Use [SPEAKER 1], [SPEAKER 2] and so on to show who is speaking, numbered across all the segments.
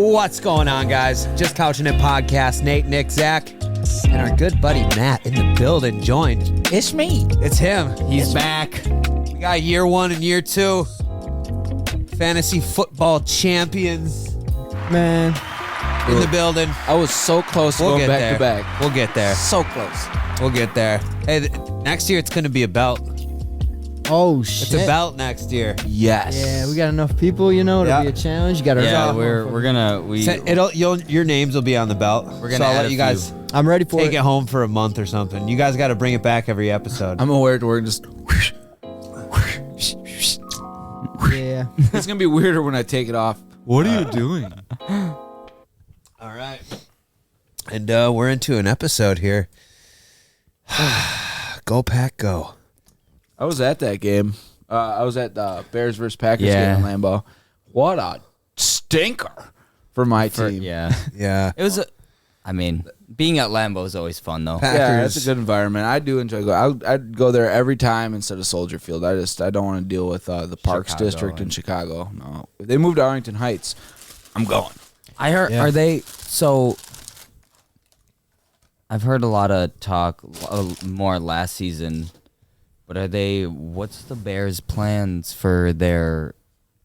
[SPEAKER 1] What's going on, guys? Just Couchin It Podcast. Nate, Nick, Zach, and our good buddy Matt in the building joined.
[SPEAKER 2] It's me.
[SPEAKER 1] It's him. He's back. We got year 1 and year 2. Fantasy football champions.
[SPEAKER 2] Man.
[SPEAKER 1] In the building.
[SPEAKER 2] I was so close to going back to back.
[SPEAKER 1] We'll get there.
[SPEAKER 2] So close.
[SPEAKER 1] We'll get there. Hey, next year it's going to be a belt.
[SPEAKER 3] Oh, shit.
[SPEAKER 1] It's a belt next year.
[SPEAKER 2] Yes.
[SPEAKER 3] Yeah, we got enough people, to be a challenge. You got to
[SPEAKER 4] we're gonna
[SPEAKER 1] your names will be on the belt.
[SPEAKER 4] We're gonna
[SPEAKER 1] so I'll
[SPEAKER 4] add
[SPEAKER 1] let you guys
[SPEAKER 3] I'm ready for
[SPEAKER 1] take it home for a month or something. You guys got to bring it back every episode.
[SPEAKER 2] I'm aware we're just.
[SPEAKER 3] Yeah.
[SPEAKER 2] It's gonna be weirder when I take it off. What are you doing?
[SPEAKER 1] All right. And we're into an episode here. Go Pack Go.
[SPEAKER 2] I was at that game. I was at the Bears versus Packers game in Lambeau. What a stinker for my team.
[SPEAKER 4] Yeah.
[SPEAKER 1] Yeah.
[SPEAKER 4] It was being at Lambeau is always fun though.
[SPEAKER 2] Yeah, it's a good environment. I do enjoy going. I'd go there every time instead of Soldier Field. I don't want to deal with the Parks
[SPEAKER 4] Chicago
[SPEAKER 2] District in Chicago. No, if they moved to Arlington Heights, I'm going.
[SPEAKER 4] I heard.
[SPEAKER 1] Yeah.
[SPEAKER 4] Are they so? I've heard a lot of talk more last season, but are they? What's the Bears' plans for their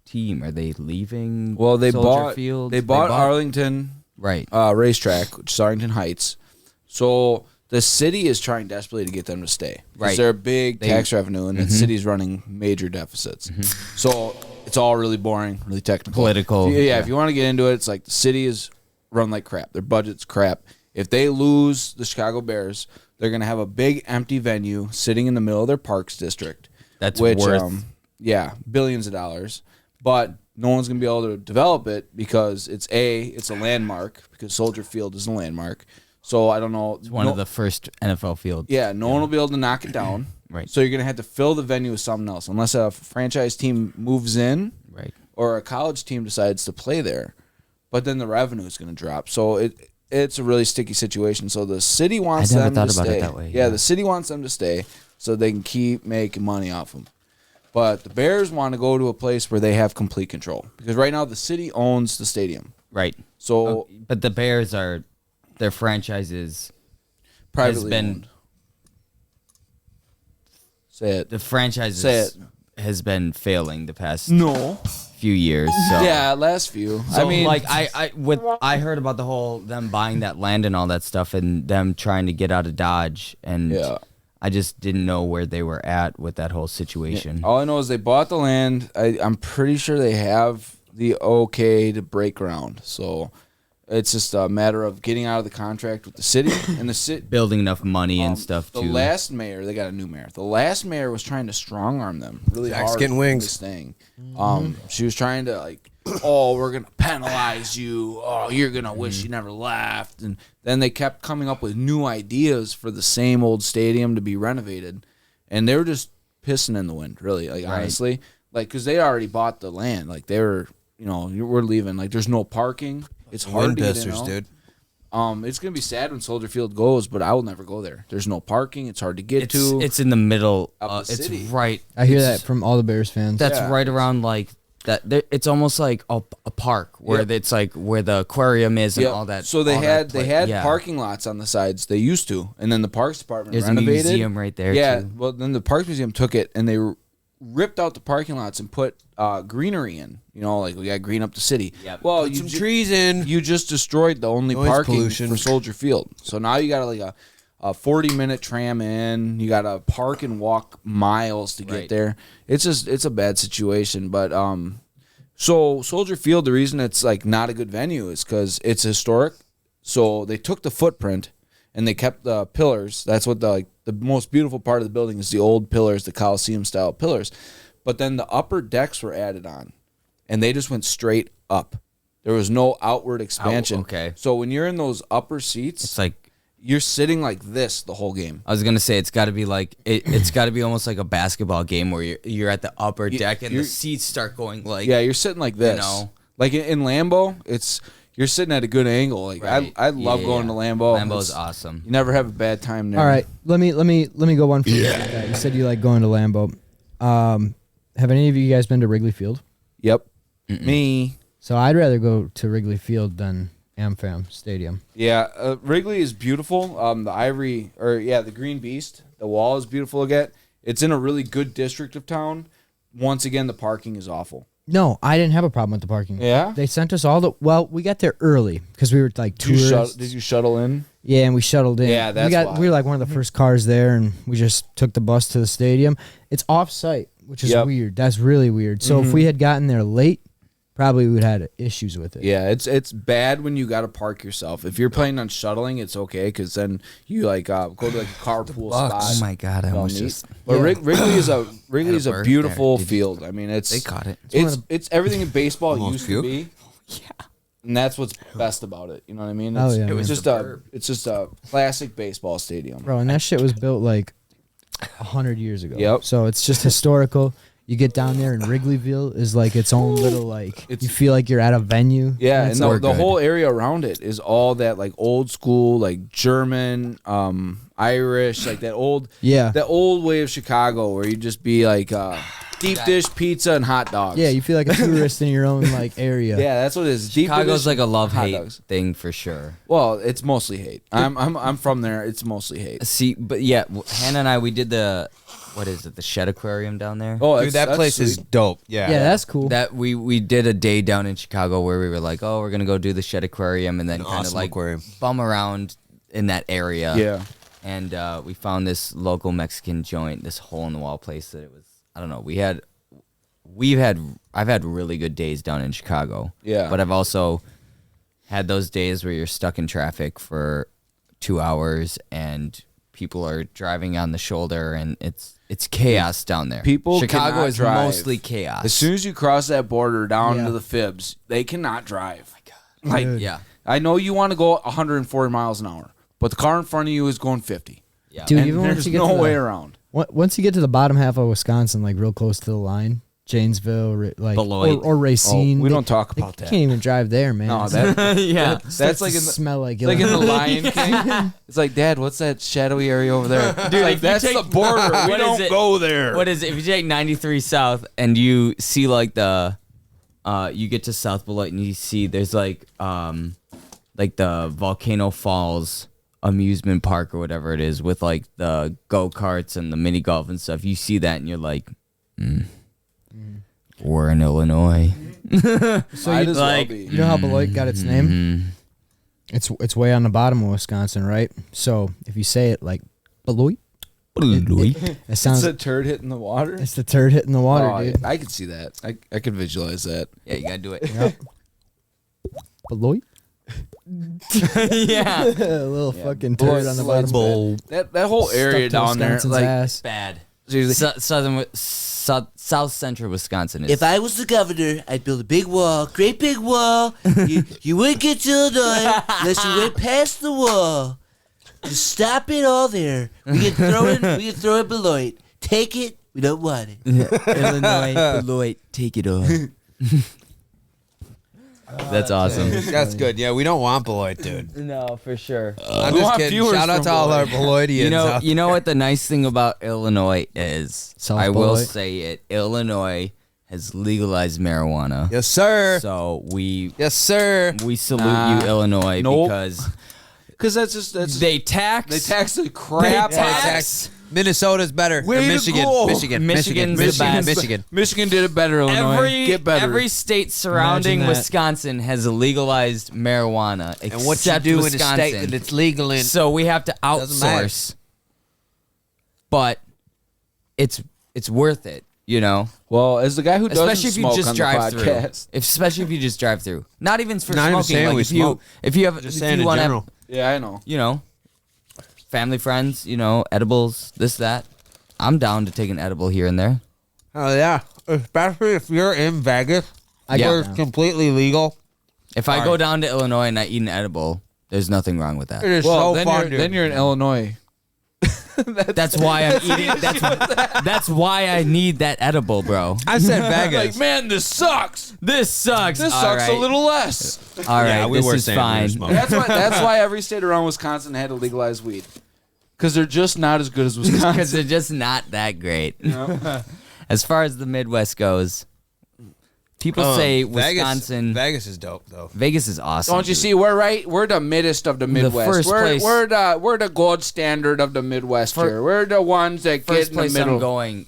[SPEAKER 4] team? Are they leaving?
[SPEAKER 2] Well, they
[SPEAKER 4] Soldier
[SPEAKER 2] bought
[SPEAKER 4] Field?
[SPEAKER 2] they bought Arlington
[SPEAKER 4] right
[SPEAKER 2] racetrack, which is Arlington Heights. So the city is trying desperately to get them to stay.
[SPEAKER 4] Right.
[SPEAKER 2] They're a big tax revenue, and the city's running major deficits. So it's all really boring, really technical.
[SPEAKER 4] Political.
[SPEAKER 2] If you want to get into it, it's like the city is run like crap. Their budget's crap. If they lose the Chicago Bears, they're going to have a big empty venue sitting in the middle of their Parks District.
[SPEAKER 4] That's
[SPEAKER 2] worth billions of dollars. But no one's going to be able to develop it because it's a landmark, because Soldier Field is a landmark. So I don't know.
[SPEAKER 4] It's one of the first NFL fields.
[SPEAKER 2] Yeah, no one will be able to knock it down.
[SPEAKER 4] Right.
[SPEAKER 2] So you're going to have to fill the venue with something else, unless a franchise team moves in,
[SPEAKER 4] Right.
[SPEAKER 2] or a college team decides to play there. But then the revenue is going to drop. So it's a really sticky situation. So the city wants them to stay. I never thought about it that way. Yeah, the city wants them to stay so they can keep making money off them. But the Bears want to go to a place where they have complete control, because right now the city owns the stadium.
[SPEAKER 4] Right.
[SPEAKER 2] So,
[SPEAKER 4] but the Bears their franchises
[SPEAKER 2] privately owned. Say it.
[SPEAKER 4] The franchise has been failing the past few years. So.
[SPEAKER 2] Yeah, last few.
[SPEAKER 4] So I heard about the whole them buying that land and all that stuff, and them trying to get out of Dodge, and I just didn't know where they were at with that whole situation.
[SPEAKER 2] Yeah. All I know is they bought the land. I'm pretty sure they have the okay to break ground. So it's just a matter of getting out of the contract with the city and the city
[SPEAKER 4] building enough money and stuff.
[SPEAKER 2] The last mayor, they got a new mayor. The last mayor was trying to strong arm them really hard.
[SPEAKER 1] Getting wings.
[SPEAKER 2] This thing. She was trying to we're gonna penalize you. Oh, you're gonna wish you never left. And then they kept coming up with new ideas for the same old stadium to be renovated, and they were just pissing in the wind, really. Honestly, because they already bought the land. They were, we're leaving. There's no parking. It's hard to get in,
[SPEAKER 1] dude.
[SPEAKER 2] It's gonna be sad when Soldier Field goes, but I will never go there. There's no parking. It's hard to get to.
[SPEAKER 4] It's in the middle
[SPEAKER 2] of the city.
[SPEAKER 4] It's right.
[SPEAKER 3] I hear that from all the Bears fans.
[SPEAKER 4] That's right around that. It's almost like a park where it's where the aquarium is and all that.
[SPEAKER 2] So they had parking lots on the sides. They used to, and then the Parks Department
[SPEAKER 4] There's
[SPEAKER 2] renovated.
[SPEAKER 4] There's a museum right there.
[SPEAKER 2] Yeah.
[SPEAKER 4] Too.
[SPEAKER 2] Well, then the Parks Museum took it and they ripped out the parking lots and put greenery in. We got green up the city.
[SPEAKER 4] Yep.
[SPEAKER 2] Well,
[SPEAKER 1] Put some trees in.
[SPEAKER 2] You just destroyed the only parking
[SPEAKER 1] pollution
[SPEAKER 2] for Soldier Field. So now you got a 40-minute tram in. You got to park and walk miles to get there. It's a bad situation. But so Soldier Field, the reason it's not a good venue is because it's historic. So they took the footprint and they kept the pillars. That's what the most beautiful part of the building is, the old pillars, the Coliseum-style pillars. But then the upper decks were added on, and they just went straight up. There was no outward expansion.
[SPEAKER 4] Okay.
[SPEAKER 2] So when you're in those upper seats,
[SPEAKER 4] it's
[SPEAKER 2] you're sitting like this the whole game.
[SPEAKER 4] I was gonna say it's got to be it's got to be almost like a basketball game where you're at the upper deck and the seats start going
[SPEAKER 2] you're sitting like this. In Lambeau, you're sitting at a good angle. I love going to Lambeau.
[SPEAKER 4] Lambeau's awesome.
[SPEAKER 2] You never have a bad time there.
[SPEAKER 3] All right, let me go one for you. You said you like going to Lambeau. Have any of you guys been to Wrigley Field?
[SPEAKER 2] Yep. Me.
[SPEAKER 3] So I'd rather go to Wrigley Field than AmFam Stadium.
[SPEAKER 2] Yeah, Wrigley is beautiful. The Green Beast. The wall is beautiful to get. It's in a really good district of town. Once again, the parking is awful.
[SPEAKER 3] No, I didn't have a problem with the parking.
[SPEAKER 2] Yeah?
[SPEAKER 3] They sent us we got there early because we were like tourists.
[SPEAKER 2] Did you shuttle in?
[SPEAKER 3] Yeah, and we shuttled in.
[SPEAKER 2] Yeah, that's why.
[SPEAKER 3] We were like one of the first cars there, and we just took the bus to the stadium. It's off-site, which is weird. That's really weird. So if we had gotten there late, probably we would have had issues with it.
[SPEAKER 2] Yeah, it's bad when you got to park yourself. If you're planning on shuttling, it's okay because then you go to like a carpool spot.
[SPEAKER 4] Oh my god, I almost just.
[SPEAKER 2] But Wrigley is a beautiful field. I mean,
[SPEAKER 4] They caught it.
[SPEAKER 2] It's everything in baseball used to
[SPEAKER 1] puke?
[SPEAKER 2] be.
[SPEAKER 4] Yeah.
[SPEAKER 2] And that's what's best about it. You know what I mean?
[SPEAKER 3] Oh, yeah,
[SPEAKER 2] It's
[SPEAKER 3] man.
[SPEAKER 2] it's just a classic baseball stadium.
[SPEAKER 3] Bro, and that shit was built like 100 years ago.
[SPEAKER 2] Yep.
[SPEAKER 3] So it's just historical. You get down there, and Wrigleyville is like its own little you feel like you're at a venue.
[SPEAKER 2] Yeah,
[SPEAKER 3] It's
[SPEAKER 2] and
[SPEAKER 3] all
[SPEAKER 2] the
[SPEAKER 3] good.
[SPEAKER 2] whole area around it is all that like old school, like German, Irish, like that old way of Chicago where you just be like deep dish pizza and hot dogs.
[SPEAKER 3] Yeah, you feel like a tourist in your own like area.
[SPEAKER 2] Yeah, that's what it is. Deep
[SPEAKER 4] Chicago's
[SPEAKER 2] dish
[SPEAKER 4] like a
[SPEAKER 2] hot
[SPEAKER 4] love-hate
[SPEAKER 2] dogs.
[SPEAKER 4] thing for sure.
[SPEAKER 2] Well, it's mostly hate. I'm from there. It's mostly hate.
[SPEAKER 4] See, but yeah, Hannah and I, we did the Shed Aquarium down there.
[SPEAKER 2] Oh,
[SPEAKER 1] Dude, that
[SPEAKER 2] that's
[SPEAKER 1] place is
[SPEAKER 2] sweet.
[SPEAKER 1] dope. Yeah.
[SPEAKER 3] Yeah, that's cool.
[SPEAKER 4] That we did a day down in Chicago where we were like, oh, we're gonna go do the Shed Aquarium and then kind of
[SPEAKER 1] awesome
[SPEAKER 4] like
[SPEAKER 1] aquarium.
[SPEAKER 4] bum around in that area.
[SPEAKER 2] Yeah.
[SPEAKER 4] And we found this local Mexican joint, this hole in the wall place that it was. I don't know. I've had really good days down in Chicago.
[SPEAKER 2] Yeah.
[SPEAKER 4] But I've also had those days where you're stuck in traffic for 2 hours and people are driving on the shoulder and it's chaos down there.
[SPEAKER 2] People
[SPEAKER 4] Chicago
[SPEAKER 2] cannot
[SPEAKER 4] is
[SPEAKER 2] drive.
[SPEAKER 4] mostly chaos.
[SPEAKER 2] As soon as you cross that border down
[SPEAKER 3] Yeah.
[SPEAKER 2] to the Fibs, they cannot drive.
[SPEAKER 4] Oh my God.
[SPEAKER 3] Dude.
[SPEAKER 4] Yeah.
[SPEAKER 2] I know you want to go 140 miles an hour, but the car in front of you is going 50.
[SPEAKER 4] Yeah.
[SPEAKER 3] Dude,
[SPEAKER 2] And
[SPEAKER 3] even once
[SPEAKER 2] there's
[SPEAKER 3] you get
[SPEAKER 2] no
[SPEAKER 3] to the-
[SPEAKER 2] way around.
[SPEAKER 3] Once you get to the bottom half of Wisconsin, like real close to the line, Janesville, like
[SPEAKER 4] Beloit.
[SPEAKER 3] or Racine.
[SPEAKER 2] we don't talk
[SPEAKER 3] they
[SPEAKER 2] about that.
[SPEAKER 3] Can't even drive there, man.
[SPEAKER 2] No,
[SPEAKER 3] It's
[SPEAKER 2] that
[SPEAKER 4] yeah.
[SPEAKER 2] that's like in the
[SPEAKER 3] smell like
[SPEAKER 2] like in the
[SPEAKER 3] Illinois.
[SPEAKER 2] Lion King. It's like, Dad, what's that shadowy area over there? Dude, like,
[SPEAKER 4] if you
[SPEAKER 2] that's
[SPEAKER 4] take-
[SPEAKER 2] the border. We
[SPEAKER 4] What is
[SPEAKER 2] don't
[SPEAKER 4] it?
[SPEAKER 2] go there.
[SPEAKER 4] What is it? If you take 93 south and you see like you get to South Beloit and you see there's like the Volcano Falls amusement park or whatever it is with like the go-karts and the mini golf and stuff. You see that and you're like, we're in Illinois.
[SPEAKER 3] So
[SPEAKER 2] Might
[SPEAKER 3] you,
[SPEAKER 2] as well
[SPEAKER 4] like-
[SPEAKER 2] be.
[SPEAKER 3] you know how Beloit got its name?
[SPEAKER 4] Mm-hmm.
[SPEAKER 3] It's way on the bottom of Wisconsin, right? So if you say it like Beloit, it
[SPEAKER 2] It's
[SPEAKER 3] sounds
[SPEAKER 2] a turd hitting the water.
[SPEAKER 3] it's the turd hitting the water,
[SPEAKER 2] Oh,
[SPEAKER 3] dude.
[SPEAKER 2] I could see that. I could visualize that.
[SPEAKER 4] Yeah, you gotta do it.
[SPEAKER 3] Yep. Beloit,
[SPEAKER 4] yeah.
[SPEAKER 3] a little fucking turd on the
[SPEAKER 2] Beloit's
[SPEAKER 3] bottom.
[SPEAKER 2] That whole area
[SPEAKER 3] Stuck to
[SPEAKER 2] down there,
[SPEAKER 3] Wisconsin's
[SPEAKER 2] like
[SPEAKER 3] ass.
[SPEAKER 4] Bad.
[SPEAKER 2] seriously.
[SPEAKER 4] South Central Wisconsin is.
[SPEAKER 5] If I was the governor, I'd build a big wall, great big wall. You wouldn't get to Illinois unless you went past the wall. Just stop it all there. We can throw it Beloit. Take it. We don't want it.
[SPEAKER 4] Illinois, Beloit, take it on. That's awesome.
[SPEAKER 1] That's good. Yeah, we don't want Beloit, dude.
[SPEAKER 4] No, for sure.
[SPEAKER 1] I'm
[SPEAKER 2] we
[SPEAKER 1] just
[SPEAKER 2] want
[SPEAKER 1] kidding.
[SPEAKER 2] viewers
[SPEAKER 1] Shout out
[SPEAKER 2] from
[SPEAKER 1] to all our Beloitians.
[SPEAKER 4] You know what the nice thing about Illinois is?
[SPEAKER 3] South
[SPEAKER 4] I will
[SPEAKER 3] Beloit.
[SPEAKER 4] say it. Illinois has legalized marijuana.
[SPEAKER 1] Yes, sir.
[SPEAKER 4] So we
[SPEAKER 1] Yes, sir.
[SPEAKER 4] salute you, Illinois,
[SPEAKER 2] Nope.
[SPEAKER 4] because
[SPEAKER 2] Because that's
[SPEAKER 4] they tax.
[SPEAKER 2] they tax the crap
[SPEAKER 4] They
[SPEAKER 2] out of
[SPEAKER 4] tax.
[SPEAKER 1] Minnesota's better. Or
[SPEAKER 2] Way to
[SPEAKER 1] Michigan.
[SPEAKER 2] go.
[SPEAKER 1] Michigan.
[SPEAKER 4] Michigan's the
[SPEAKER 1] Michigan.
[SPEAKER 4] best.
[SPEAKER 1] Michigan.
[SPEAKER 2] Michigan did it better. Illinois, get better.
[SPEAKER 4] Every state surrounding
[SPEAKER 3] Imagine that.
[SPEAKER 4] Wisconsin has legalized marijuana,
[SPEAKER 1] And what you
[SPEAKER 4] except
[SPEAKER 1] do in a
[SPEAKER 4] Wisconsin.
[SPEAKER 1] state that it's legal in.
[SPEAKER 4] So we have to
[SPEAKER 1] Doesn't matter.
[SPEAKER 4] outsource, but it's worth it, you know.
[SPEAKER 2] Well, as the guy who doesn't
[SPEAKER 4] Especially if you
[SPEAKER 2] smoke
[SPEAKER 4] just
[SPEAKER 2] on
[SPEAKER 4] drive
[SPEAKER 2] the
[SPEAKER 4] through.
[SPEAKER 2] podcast,
[SPEAKER 4] Especially if you just drive through. Not even for
[SPEAKER 1] Not even
[SPEAKER 4] smoking.
[SPEAKER 1] saying
[SPEAKER 4] Like
[SPEAKER 1] we
[SPEAKER 4] if you
[SPEAKER 1] smoke.
[SPEAKER 4] if you have
[SPEAKER 1] Just
[SPEAKER 4] if
[SPEAKER 1] saying
[SPEAKER 4] you
[SPEAKER 1] in
[SPEAKER 4] want to have,
[SPEAKER 1] general.
[SPEAKER 2] yeah, I know.
[SPEAKER 4] you know, family, friends, you know, edibles, this that. I'm down to take an edible here and there.
[SPEAKER 1] Oh yeah, especially if you're in Vegas,
[SPEAKER 4] Yeah.
[SPEAKER 1] where it's completely legal.
[SPEAKER 4] If I go down to Illinois and I eat an edible, there's nothing wrong with
[SPEAKER 1] It
[SPEAKER 4] that.
[SPEAKER 1] is
[SPEAKER 2] Well,
[SPEAKER 1] so
[SPEAKER 2] then,
[SPEAKER 1] fun,
[SPEAKER 2] you're,
[SPEAKER 1] dude.
[SPEAKER 2] then you're in Illinois.
[SPEAKER 4] That's why I'm eating. That's why I need that edible, bro.
[SPEAKER 1] I said Vegas.
[SPEAKER 2] Like, man, this sucks.
[SPEAKER 4] This sucks.
[SPEAKER 2] This
[SPEAKER 4] All
[SPEAKER 2] sucks
[SPEAKER 4] right.
[SPEAKER 2] a little less.
[SPEAKER 4] All right,
[SPEAKER 1] yeah, we
[SPEAKER 4] this
[SPEAKER 1] were
[SPEAKER 4] is
[SPEAKER 1] saying we were
[SPEAKER 4] fine.
[SPEAKER 1] smoking.
[SPEAKER 2] That's why every state around Wisconsin had to legalize weed, because they're just not as good as Wisconsin.
[SPEAKER 4] Because they're just not that great.
[SPEAKER 2] You know?
[SPEAKER 4] As far as the Midwest goes, People say Wisconsin.
[SPEAKER 1] Vegas is dope though.
[SPEAKER 4] Vegas is awesome.
[SPEAKER 2] Don't you
[SPEAKER 4] dude.
[SPEAKER 2] see? We're the middest of the Midwest.
[SPEAKER 4] first place-
[SPEAKER 2] we're the gold standard of the Midwest here. We're the ones that get
[SPEAKER 4] First
[SPEAKER 2] in the
[SPEAKER 4] place
[SPEAKER 2] middle.
[SPEAKER 4] I'm going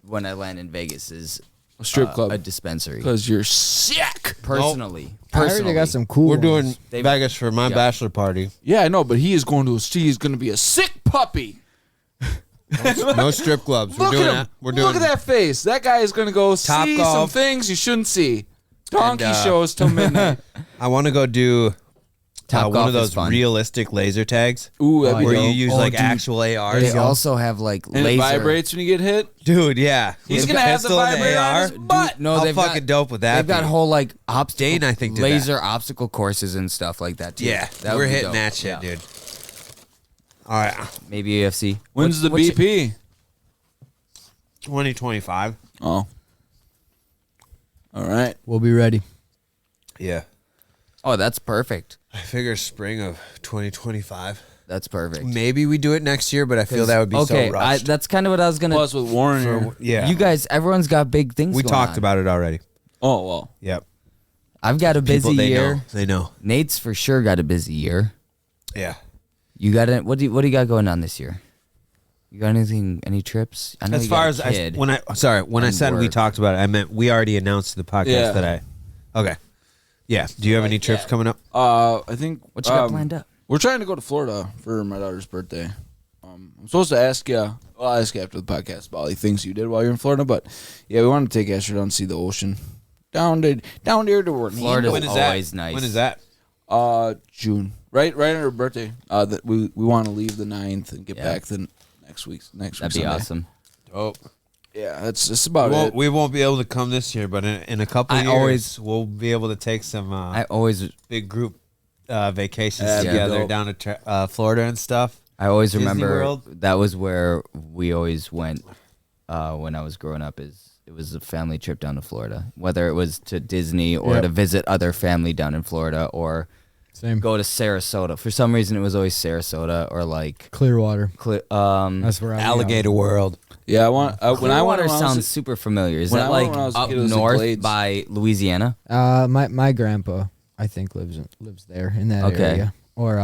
[SPEAKER 4] when I land in Vegas is
[SPEAKER 2] A strip club.
[SPEAKER 4] a dispensary.
[SPEAKER 2] Because you're sick.
[SPEAKER 4] Personally,
[SPEAKER 3] I heard they got some cool.
[SPEAKER 1] We're doing
[SPEAKER 3] ones.
[SPEAKER 1] Vegas for my bachelor party.
[SPEAKER 2] Yeah, I know, but he's going to be a sick puppy.
[SPEAKER 1] No strip clubs. We're
[SPEAKER 2] Look
[SPEAKER 1] doing
[SPEAKER 2] at him.
[SPEAKER 1] that. We're doing
[SPEAKER 2] Look at that face. That guy is going to go
[SPEAKER 1] Top
[SPEAKER 2] see some
[SPEAKER 1] golf.
[SPEAKER 2] things you shouldn't see. Donkey
[SPEAKER 1] And,
[SPEAKER 2] shows till midnight.
[SPEAKER 1] I want to go do
[SPEAKER 4] Top
[SPEAKER 1] one
[SPEAKER 4] golf
[SPEAKER 1] of
[SPEAKER 4] is
[SPEAKER 1] those
[SPEAKER 4] fun.
[SPEAKER 1] realistic laser tags
[SPEAKER 2] Ooh, that'd be
[SPEAKER 1] where
[SPEAKER 2] dope.
[SPEAKER 1] you use
[SPEAKER 4] Oh,
[SPEAKER 1] like
[SPEAKER 4] dude.
[SPEAKER 1] actual ARs.
[SPEAKER 4] They also have like
[SPEAKER 2] And it
[SPEAKER 4] laser.
[SPEAKER 2] vibrates when you get hit.
[SPEAKER 1] Dude, yeah.
[SPEAKER 2] He's
[SPEAKER 1] With
[SPEAKER 2] going to have the
[SPEAKER 1] pistol and
[SPEAKER 2] vibrator on
[SPEAKER 1] AR.
[SPEAKER 2] his butt.
[SPEAKER 4] No,
[SPEAKER 1] How
[SPEAKER 4] they've
[SPEAKER 1] fucking
[SPEAKER 4] got,
[SPEAKER 1] dope would that
[SPEAKER 4] They've got
[SPEAKER 1] be?
[SPEAKER 4] whole like obstacle,
[SPEAKER 1] Dane, I think, did
[SPEAKER 4] laser obstacle courses and stuff like that too.
[SPEAKER 1] Yeah,
[SPEAKER 4] That would
[SPEAKER 1] we're
[SPEAKER 4] be
[SPEAKER 1] hitting
[SPEAKER 4] dope.
[SPEAKER 1] that shit,
[SPEAKER 4] Yeah.
[SPEAKER 1] dude. All right,
[SPEAKER 4] Maybe UFC.
[SPEAKER 2] When's the
[SPEAKER 4] What's your-
[SPEAKER 2] BP?
[SPEAKER 1] 2025.
[SPEAKER 2] Oh. All right.
[SPEAKER 3] We'll be ready.
[SPEAKER 1] Yeah,
[SPEAKER 4] Oh, that's perfect.
[SPEAKER 1] I figure spring of 2025.
[SPEAKER 4] That's perfect.
[SPEAKER 1] Maybe we do it next year, but I feel that would be
[SPEAKER 4] okay.
[SPEAKER 1] so rushed.
[SPEAKER 4] That's kind of what I was gonna.
[SPEAKER 2] Plus with Warren here.
[SPEAKER 1] Yeah,
[SPEAKER 4] You guys, everyone's got big things.
[SPEAKER 1] we
[SPEAKER 4] going
[SPEAKER 1] talked
[SPEAKER 4] on.
[SPEAKER 1] about it already.
[SPEAKER 2] Oh, well.
[SPEAKER 1] Yep.
[SPEAKER 4] I've got a busy
[SPEAKER 1] People, they
[SPEAKER 4] year.
[SPEAKER 1] know. They know.
[SPEAKER 4] Nate's for sure got a busy year.
[SPEAKER 1] Yeah.
[SPEAKER 4] You got it. What do you got going on this year? You got anything? Any trips? I know
[SPEAKER 1] As
[SPEAKER 4] you
[SPEAKER 1] far
[SPEAKER 4] got
[SPEAKER 1] as
[SPEAKER 4] a kid.
[SPEAKER 1] when I
[SPEAKER 4] and
[SPEAKER 1] said we
[SPEAKER 4] work.
[SPEAKER 1] talked about it, I meant we already announced the podcast
[SPEAKER 2] Yeah.
[SPEAKER 1] that I. Okay. Yeah. Do you have any trips coming up?
[SPEAKER 2] I think.
[SPEAKER 4] What you got planned up?
[SPEAKER 2] We're trying to go to Florida for my daughter's birthday. I'm supposed to ask you. Well, I'll ask you after the podcast about like things you did while you're in Florida. But yeah, we want to take Asher down and see the ocean. Down there to Orlando.
[SPEAKER 4] Florida's
[SPEAKER 1] When is that?
[SPEAKER 4] always nice.
[SPEAKER 1] When is that?
[SPEAKER 2] June. Right on her birthday. That we want to leave the 9th and get
[SPEAKER 4] Yeah.
[SPEAKER 2] back the next week.
[SPEAKER 4] That'd be
[SPEAKER 2] Sunday.
[SPEAKER 4] awesome.
[SPEAKER 1] Oh.
[SPEAKER 2] Yeah, that's about it.
[SPEAKER 1] We won't be able to come this year, but in a couple
[SPEAKER 4] I
[SPEAKER 1] years,
[SPEAKER 4] always-
[SPEAKER 1] we'll be able to take some
[SPEAKER 4] I always
[SPEAKER 1] big group vacations
[SPEAKER 2] Yeah,
[SPEAKER 1] together
[SPEAKER 2] dope.
[SPEAKER 1] down to Florida and stuff.
[SPEAKER 4] always
[SPEAKER 1] Disney
[SPEAKER 4] remember
[SPEAKER 1] World?
[SPEAKER 4] that was where we always went when I was growing up. It was a family trip down to Florida, whether it was to Disney or
[SPEAKER 3] Yep.
[SPEAKER 4] to visit other family down in Florida or
[SPEAKER 3] Same.
[SPEAKER 4] go to Sarasota. For some reason, it was always Sarasota or like
[SPEAKER 3] Clearwater. That's where I
[SPEAKER 1] Alligator World.
[SPEAKER 2] Yeah, I want. When I went
[SPEAKER 4] Clearwater
[SPEAKER 2] when I was
[SPEAKER 4] sounds
[SPEAKER 2] a-
[SPEAKER 4] super familiar. Is
[SPEAKER 2] when
[SPEAKER 4] that
[SPEAKER 2] I went
[SPEAKER 4] like
[SPEAKER 2] when I was a
[SPEAKER 4] up
[SPEAKER 2] kid, it was the
[SPEAKER 4] north
[SPEAKER 2] Glades.
[SPEAKER 4] by Louisiana?
[SPEAKER 3] My grandpa, I think, lives there in that
[SPEAKER 4] Okay.
[SPEAKER 3] area. Or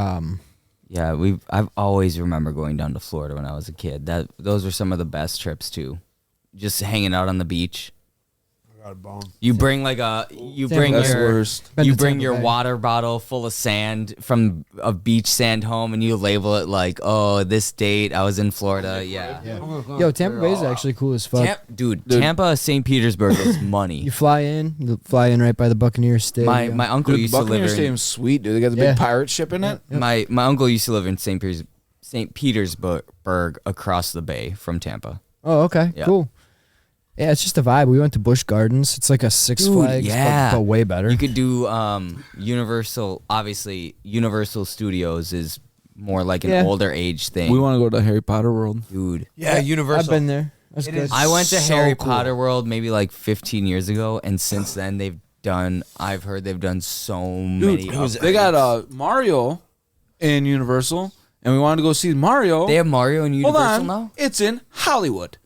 [SPEAKER 4] Yeah, I've always remember going down to Florida when I was a kid. Those were some of the best trips too. Just hanging out on the beach. You bring like
[SPEAKER 2] That's the worst.
[SPEAKER 3] Been
[SPEAKER 4] you
[SPEAKER 3] to
[SPEAKER 4] bring
[SPEAKER 3] Tampa
[SPEAKER 4] your
[SPEAKER 3] Bay.
[SPEAKER 4] water bottle full of sand from a beach sand home and you label it like, oh, this date I was in Florida. Yeah.
[SPEAKER 3] Yo, Tampa Bay is actually cool as fuck.
[SPEAKER 4] Dude, Tampa, St. Petersburg is money.
[SPEAKER 3] You fly in right by the Buccaneers Stadium.
[SPEAKER 4] My uncle
[SPEAKER 2] Dude,
[SPEAKER 4] used to live
[SPEAKER 2] Buccaneers
[SPEAKER 4] in
[SPEAKER 2] Stadium's sweet, dude. They got the
[SPEAKER 3] Yeah.
[SPEAKER 2] big pirate ship in it.
[SPEAKER 4] my uncle used to live in St. Petersburg across the bay from Tampa.
[SPEAKER 3] Oh, okay,
[SPEAKER 4] Yeah.
[SPEAKER 3] cool. Yeah, it's just a vibe. We went to Busch Gardens. It's like a Six
[SPEAKER 4] Dude,
[SPEAKER 3] Flags,
[SPEAKER 4] yeah.
[SPEAKER 3] but way better.
[SPEAKER 4] You could do Universal. Obviously, Universal Studios is more like an
[SPEAKER 3] Yeah.
[SPEAKER 4] older age thing.
[SPEAKER 2] We want to go to Harry Potter World.
[SPEAKER 4] Dude,
[SPEAKER 1] Yeah, Universal.
[SPEAKER 3] I've been there. That's
[SPEAKER 1] It
[SPEAKER 3] good.
[SPEAKER 1] is-
[SPEAKER 4] I went to
[SPEAKER 1] So
[SPEAKER 4] Harry
[SPEAKER 1] cool.
[SPEAKER 4] Potter World maybe like 15 years ago, and since then I've heard they've done so many.
[SPEAKER 2] They got Mario in Universal, and we wanted to go see Mario.
[SPEAKER 4] They have Mario and
[SPEAKER 2] Hold
[SPEAKER 4] Universal
[SPEAKER 2] on,
[SPEAKER 4] now.
[SPEAKER 2] it's in Hollywood,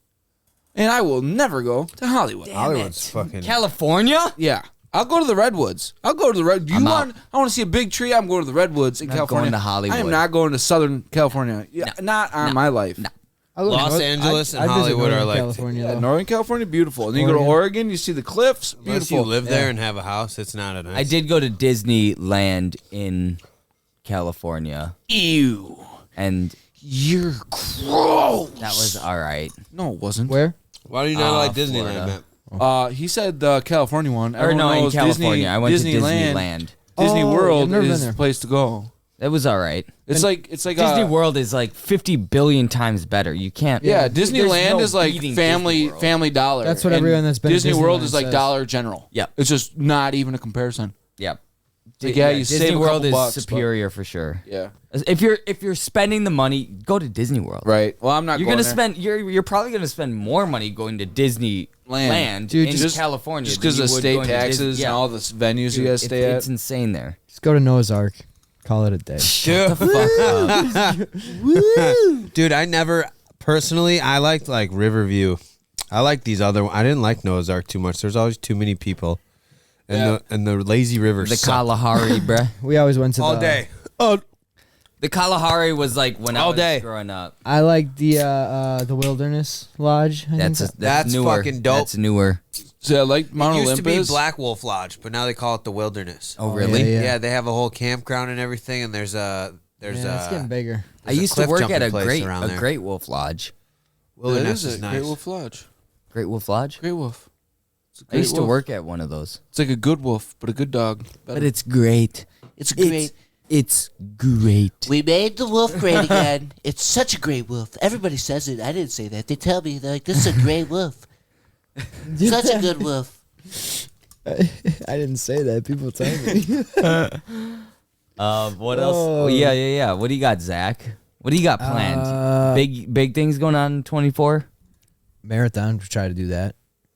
[SPEAKER 2] and I will never go to Hollywood.
[SPEAKER 1] Hollywood's fucking.
[SPEAKER 4] California?
[SPEAKER 2] Yeah, I'll go to the Redwoods. I'll go to the Red.
[SPEAKER 4] I'm out.
[SPEAKER 2] I want to see a big tree. I'm going to the Redwoods in
[SPEAKER 4] Not
[SPEAKER 2] California.
[SPEAKER 4] going to Hollywood.
[SPEAKER 2] I am not going to Southern California. Yeah, not on my life.
[SPEAKER 3] I live in
[SPEAKER 1] Los
[SPEAKER 3] North-
[SPEAKER 1] Angeles and
[SPEAKER 3] I'd visit
[SPEAKER 1] Hollywood are
[SPEAKER 3] Northern
[SPEAKER 1] like-
[SPEAKER 3] California.
[SPEAKER 2] Yeah,
[SPEAKER 3] though.
[SPEAKER 2] Northern California, beautiful. And then you go to Oregon, you see the cliffs,
[SPEAKER 1] Unless
[SPEAKER 2] beautiful.
[SPEAKER 1] you live there and have a house, it's not a nice.
[SPEAKER 4] I did go to Disneyland in California,
[SPEAKER 2] Ew,
[SPEAKER 4] and
[SPEAKER 2] you're gross.
[SPEAKER 4] that was all right.
[SPEAKER 2] No, it wasn't.
[SPEAKER 3] Where?
[SPEAKER 1] Why do you not like
[SPEAKER 4] Florida.
[SPEAKER 1] Disneyland,
[SPEAKER 2] He said the California one.
[SPEAKER 4] Or
[SPEAKER 2] Everyone
[SPEAKER 4] no, in
[SPEAKER 2] knows
[SPEAKER 4] California. I went to Disneyland.
[SPEAKER 2] Disney
[SPEAKER 3] Oh, yeah,
[SPEAKER 2] World
[SPEAKER 3] I've never been
[SPEAKER 2] is
[SPEAKER 3] there.
[SPEAKER 2] the place to go.
[SPEAKER 4] That was all right.
[SPEAKER 2] It's like
[SPEAKER 4] Disney World is like 50 billion times better. You can't.
[SPEAKER 2] Yeah,
[SPEAKER 4] There's
[SPEAKER 2] Disneyland
[SPEAKER 4] no
[SPEAKER 2] is like
[SPEAKER 4] beating
[SPEAKER 2] family
[SPEAKER 4] Disney World.
[SPEAKER 2] Family Dollar.
[SPEAKER 3] That's what
[SPEAKER 2] and
[SPEAKER 3] everyone that's been to
[SPEAKER 2] Disney World
[SPEAKER 3] Disneyland
[SPEAKER 2] is like
[SPEAKER 3] says.
[SPEAKER 2] Dollar General.
[SPEAKER 4] Yep.
[SPEAKER 2] It's just not even a comparison.
[SPEAKER 4] Yep.
[SPEAKER 2] Like, yeah, you save
[SPEAKER 4] Disney
[SPEAKER 2] a
[SPEAKER 4] World
[SPEAKER 2] couple
[SPEAKER 4] is
[SPEAKER 2] bucks, but-
[SPEAKER 4] superior for sure.
[SPEAKER 2] Yeah.
[SPEAKER 4] If you're spending the money, go to Disney World.
[SPEAKER 2] Right. Well, I'm not.
[SPEAKER 4] You're
[SPEAKER 2] going
[SPEAKER 4] gonna
[SPEAKER 2] there.
[SPEAKER 4] spend. You're probably gonna spend more money going to Disneyland
[SPEAKER 3] Dude,
[SPEAKER 4] in
[SPEAKER 3] just-
[SPEAKER 4] California
[SPEAKER 2] just
[SPEAKER 4] than
[SPEAKER 2] because
[SPEAKER 4] you
[SPEAKER 2] of
[SPEAKER 4] would
[SPEAKER 2] state
[SPEAKER 4] going to
[SPEAKER 2] taxes
[SPEAKER 4] Disney.
[SPEAKER 2] and all the venues you guys stay
[SPEAKER 4] It's
[SPEAKER 2] at.
[SPEAKER 4] insane there.
[SPEAKER 3] Just go to Noah's Ark. Call it a day.
[SPEAKER 4] Shut the fuck up.
[SPEAKER 1] dude? I never personally. I liked like Riverview, I like these other. I didn't like Noah's Ark too much. There's always too many people, and the lazy river.
[SPEAKER 4] The
[SPEAKER 1] sucked.
[SPEAKER 4] Kalahari, bruh.
[SPEAKER 3] We always went to
[SPEAKER 1] all day. Oh,
[SPEAKER 4] The Kalahari was like when I
[SPEAKER 1] All
[SPEAKER 4] was
[SPEAKER 1] day.
[SPEAKER 4] growing up.
[SPEAKER 3] I like the Wilderness Lodge. I think
[SPEAKER 4] That's
[SPEAKER 1] That's
[SPEAKER 4] newer.
[SPEAKER 1] fucking dope.
[SPEAKER 4] That's newer.
[SPEAKER 2] So I like Mount
[SPEAKER 1] it used to be
[SPEAKER 2] Olympus.
[SPEAKER 1] Black Wolf Lodge, but now they call it the Wilderness.
[SPEAKER 4] Oh, really?
[SPEAKER 3] yeah.
[SPEAKER 1] Yeah, they have a whole campground and everything, and there's a
[SPEAKER 3] it's getting bigger.
[SPEAKER 4] I
[SPEAKER 1] there's a
[SPEAKER 4] used to
[SPEAKER 1] cliff
[SPEAKER 4] work at
[SPEAKER 1] jumping
[SPEAKER 4] a
[SPEAKER 1] place around there.
[SPEAKER 4] Great Wolf Lodge.
[SPEAKER 2] That
[SPEAKER 1] Wilderness
[SPEAKER 2] is
[SPEAKER 1] is
[SPEAKER 2] a
[SPEAKER 1] nice.
[SPEAKER 2] Great Wolf Lodge.
[SPEAKER 4] Great Wolf Lodge?
[SPEAKER 2] Great Wolf. It's a
[SPEAKER 4] I
[SPEAKER 2] great
[SPEAKER 4] used to
[SPEAKER 2] wolf.
[SPEAKER 4] work at one of those.
[SPEAKER 2] It's like a good wolf, but a good dog.
[SPEAKER 4] But it's great.
[SPEAKER 5] It's great.
[SPEAKER 4] It's great.
[SPEAKER 5] We made the wolf great again. It's such a great wolf. Everybody says it. I didn't say that. They tell me, they're like, this is a great wolf. Such a good wolf.
[SPEAKER 3] I didn't say that. People tell me.
[SPEAKER 4] What else? Oh, yeah. What do you got, Zach? What do you got planned? Big things going on in 24?
[SPEAKER 3] Marathon. Try to do that.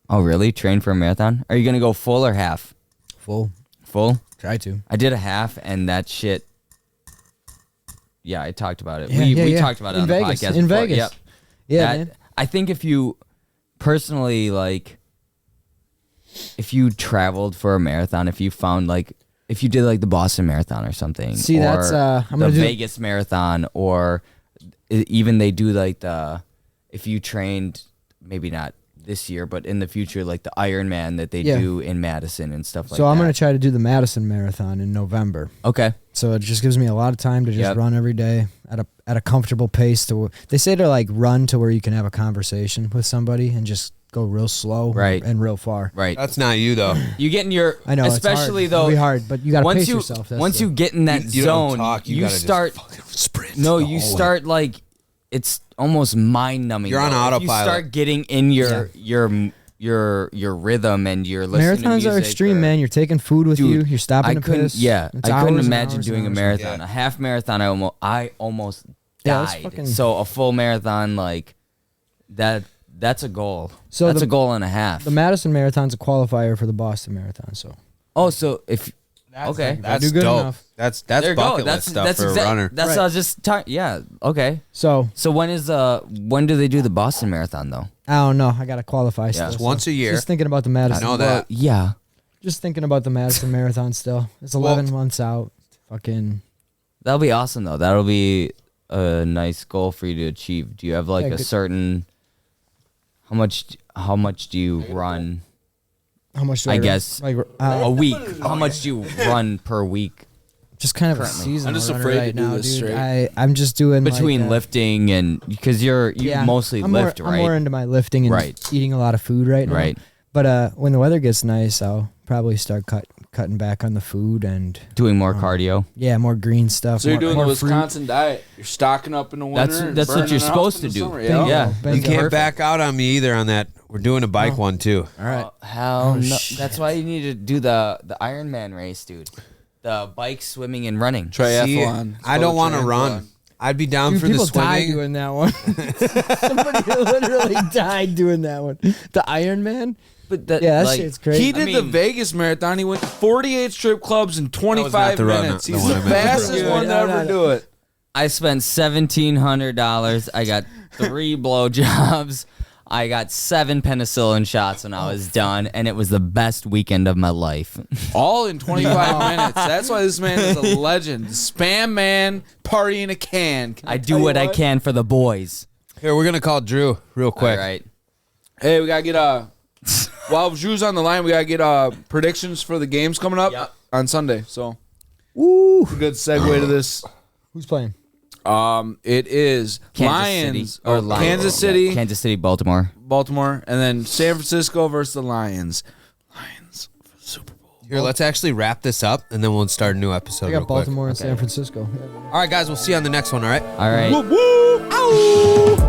[SPEAKER 4] Oh, really? Train for a marathon? Are you going to go full or half?
[SPEAKER 3] Full.
[SPEAKER 4] Full?
[SPEAKER 3] Try to.
[SPEAKER 4] I did a half, and that shit. Yeah, I talked about it.
[SPEAKER 3] Yeah,
[SPEAKER 4] we
[SPEAKER 3] yeah.
[SPEAKER 4] talked about it
[SPEAKER 3] In
[SPEAKER 4] on
[SPEAKER 3] Vegas.
[SPEAKER 4] the podcast.
[SPEAKER 3] In
[SPEAKER 4] before.
[SPEAKER 3] Vegas.
[SPEAKER 4] Yep.
[SPEAKER 3] Yeah,
[SPEAKER 4] That-
[SPEAKER 3] man.
[SPEAKER 4] I think if you personally if you traveled for a marathon, if you found if you did the Boston Marathon or something,
[SPEAKER 3] See,
[SPEAKER 4] or
[SPEAKER 3] that's, I'm
[SPEAKER 4] the
[SPEAKER 3] gonna do-
[SPEAKER 4] Vegas Marathon, or even they do if you trained, maybe not this year, but in the future, the Ironman that they
[SPEAKER 3] Yeah.
[SPEAKER 4] do in Madison and stuff like
[SPEAKER 3] So
[SPEAKER 4] that.
[SPEAKER 3] I'm gonna try to do the Madison Marathon in November.
[SPEAKER 4] Okay.
[SPEAKER 3] So it just gives me a lot of time to just
[SPEAKER 4] Yep.
[SPEAKER 3] run every day at a comfortable pace. They say to run to where you can have a conversation with somebody and just go real slow,
[SPEAKER 4] Right.
[SPEAKER 3] and real far.
[SPEAKER 4] Right.
[SPEAKER 1] That's not you though.
[SPEAKER 4] You get in your,
[SPEAKER 3] I know,
[SPEAKER 4] especially
[SPEAKER 3] it's hard.
[SPEAKER 4] though,
[SPEAKER 3] It'll be hard, but you gotta
[SPEAKER 4] once
[SPEAKER 3] pace
[SPEAKER 4] you
[SPEAKER 3] yourself. That's
[SPEAKER 4] once
[SPEAKER 3] the-
[SPEAKER 4] you get in that
[SPEAKER 1] You don't
[SPEAKER 4] zone,
[SPEAKER 1] talk, you
[SPEAKER 4] you
[SPEAKER 1] gotta just
[SPEAKER 4] start.
[SPEAKER 1] fucking sprint.
[SPEAKER 4] No,
[SPEAKER 1] the
[SPEAKER 4] you
[SPEAKER 1] whole way.
[SPEAKER 4] start it's almost mind numbing.
[SPEAKER 1] You're on
[SPEAKER 4] If
[SPEAKER 1] autopilot.
[SPEAKER 4] You start getting in your rhythm and you're listening to
[SPEAKER 3] marathons
[SPEAKER 4] music
[SPEAKER 3] are extreme,
[SPEAKER 4] or-
[SPEAKER 3] man. You're taking food with
[SPEAKER 4] Dude,
[SPEAKER 3] you. You're stopping
[SPEAKER 4] I
[SPEAKER 3] to
[SPEAKER 4] couldn't.
[SPEAKER 3] piss.
[SPEAKER 4] Yeah,
[SPEAKER 3] It's
[SPEAKER 4] I couldn't
[SPEAKER 3] hours and
[SPEAKER 4] imagine
[SPEAKER 3] hours
[SPEAKER 4] doing a
[SPEAKER 3] and hours.
[SPEAKER 4] marathon.
[SPEAKER 1] Yeah.
[SPEAKER 4] A half marathon, I almost
[SPEAKER 3] Yeah, that's
[SPEAKER 4] died.
[SPEAKER 3] fucking-
[SPEAKER 4] So a full marathon, that's a goal.
[SPEAKER 3] So
[SPEAKER 4] that's
[SPEAKER 3] the-
[SPEAKER 4] a goal and a half.
[SPEAKER 3] The Madison Marathon's a qualifier for the Boston Marathon. So
[SPEAKER 4] so if okay,
[SPEAKER 1] That's
[SPEAKER 3] do good
[SPEAKER 1] dope.
[SPEAKER 3] enough.
[SPEAKER 1] That's
[SPEAKER 4] there you go.
[SPEAKER 1] bucket
[SPEAKER 4] That's
[SPEAKER 1] list stuff
[SPEAKER 4] that's
[SPEAKER 1] for
[SPEAKER 4] exact-
[SPEAKER 1] a runner.
[SPEAKER 4] That's
[SPEAKER 3] Right.
[SPEAKER 4] I was just talking. Yeah. Okay.
[SPEAKER 3] So
[SPEAKER 4] So when do they do the Boston Marathon though?
[SPEAKER 3] I don't know. I gotta qualify still.
[SPEAKER 4] It's
[SPEAKER 3] so
[SPEAKER 1] once a year.
[SPEAKER 3] Just thinking about the Madison.
[SPEAKER 1] I know that.
[SPEAKER 4] Yeah.
[SPEAKER 3] Just thinking about the Madison Marathon still. It's 11 months out. Fucking.
[SPEAKER 4] That'll be awesome though. That'll be a nice goal for you to achieve. Do you have
[SPEAKER 3] Yeah,
[SPEAKER 4] a
[SPEAKER 3] good.
[SPEAKER 4] certain how much do you run
[SPEAKER 3] How much do
[SPEAKER 4] I
[SPEAKER 3] I run?
[SPEAKER 4] guess
[SPEAKER 3] Like
[SPEAKER 4] a week? How much do you run per week
[SPEAKER 3] just kind of a
[SPEAKER 4] currently.
[SPEAKER 3] seasonal
[SPEAKER 2] I'm just
[SPEAKER 3] runner
[SPEAKER 2] afraid to
[SPEAKER 3] right
[SPEAKER 2] do
[SPEAKER 3] now,
[SPEAKER 2] this
[SPEAKER 3] dude.
[SPEAKER 2] straight.
[SPEAKER 3] I'm just doing
[SPEAKER 4] between lifting and because you mostly
[SPEAKER 3] I'm
[SPEAKER 4] lift,
[SPEAKER 3] more,
[SPEAKER 4] right?
[SPEAKER 3] I'm more into my lifting and
[SPEAKER 4] Right.
[SPEAKER 3] eating a lot of food right now.
[SPEAKER 4] Right.
[SPEAKER 3] But when the weather gets nice, I'll probably start cutting back on the food and
[SPEAKER 4] Doing more cardio.
[SPEAKER 3] more green stuff.
[SPEAKER 2] So you're doing
[SPEAKER 3] more
[SPEAKER 2] the
[SPEAKER 3] fruit.
[SPEAKER 2] Wisconsin diet. You're stocking up in the winter.
[SPEAKER 4] That's
[SPEAKER 2] and
[SPEAKER 4] that's what
[SPEAKER 2] burning
[SPEAKER 4] you're
[SPEAKER 2] it off
[SPEAKER 4] supposed
[SPEAKER 2] in
[SPEAKER 4] to
[SPEAKER 2] the
[SPEAKER 4] do.
[SPEAKER 2] summer,
[SPEAKER 3] Bingo.
[SPEAKER 4] Yeah.
[SPEAKER 3] Bingo.
[SPEAKER 1] You can't
[SPEAKER 4] Perfect.
[SPEAKER 1] back out on me either on that. We're doing a bike one too.
[SPEAKER 3] All right.
[SPEAKER 4] Hell no.
[SPEAKER 3] shit.
[SPEAKER 4] That's why you need to do the Ironman race, dude. The bike, swimming, and running.
[SPEAKER 2] Triathlon.
[SPEAKER 1] See, I don't want to run. I'd be down
[SPEAKER 3] Dude,
[SPEAKER 1] for the
[SPEAKER 3] people died
[SPEAKER 1] swimming.
[SPEAKER 3] doing that one. Somebody literally died doing that one. The Iron Man.
[SPEAKER 4] But that,
[SPEAKER 3] Yeah, that shit's crazy.
[SPEAKER 2] He did the
[SPEAKER 4] mean-
[SPEAKER 2] Vegas Marathon. He went to 48 strip clubs in 25
[SPEAKER 1] the run,
[SPEAKER 2] minutes.
[SPEAKER 1] the
[SPEAKER 2] He's
[SPEAKER 1] one
[SPEAKER 2] the
[SPEAKER 1] I meant.
[SPEAKER 2] fastest
[SPEAKER 3] Yeah,
[SPEAKER 2] one to
[SPEAKER 3] no,
[SPEAKER 2] ever
[SPEAKER 3] no.
[SPEAKER 2] do it.
[SPEAKER 4] I spent $1,700. I got 3 blowjobs. I got 7 penicillin shots when I was done, and it was the best weekend of my life.
[SPEAKER 2] All in 25 minutes. That's why this man is a legend. Spam man, party in a can.
[SPEAKER 4] I do what I can for the boys.
[SPEAKER 1] Here, we're gonna call Drew real quick.
[SPEAKER 4] All right.
[SPEAKER 2] Hey, we gotta get while Drew's on the line, we gotta get predictions for the games coming up
[SPEAKER 4] Yep.
[SPEAKER 2] on Sunday. So,
[SPEAKER 3] Woo.
[SPEAKER 2] good segue to this.
[SPEAKER 3] Who's playing?
[SPEAKER 2] It is
[SPEAKER 4] Kansas
[SPEAKER 2] Kansas City,
[SPEAKER 4] Kansas City, Baltimore.
[SPEAKER 2] Baltimore, and then San Francisco versus the Lions. Lions for the Super Bowl.
[SPEAKER 1] Here, let's actually wrap this up, and then we'll start a new episode.
[SPEAKER 3] I
[SPEAKER 1] real
[SPEAKER 3] got
[SPEAKER 1] quick.
[SPEAKER 3] Baltimore and San Francisco.
[SPEAKER 1] All right, guys, we'll see you on the next one. All right.
[SPEAKER 4] All right.
[SPEAKER 2] Woo! Ow!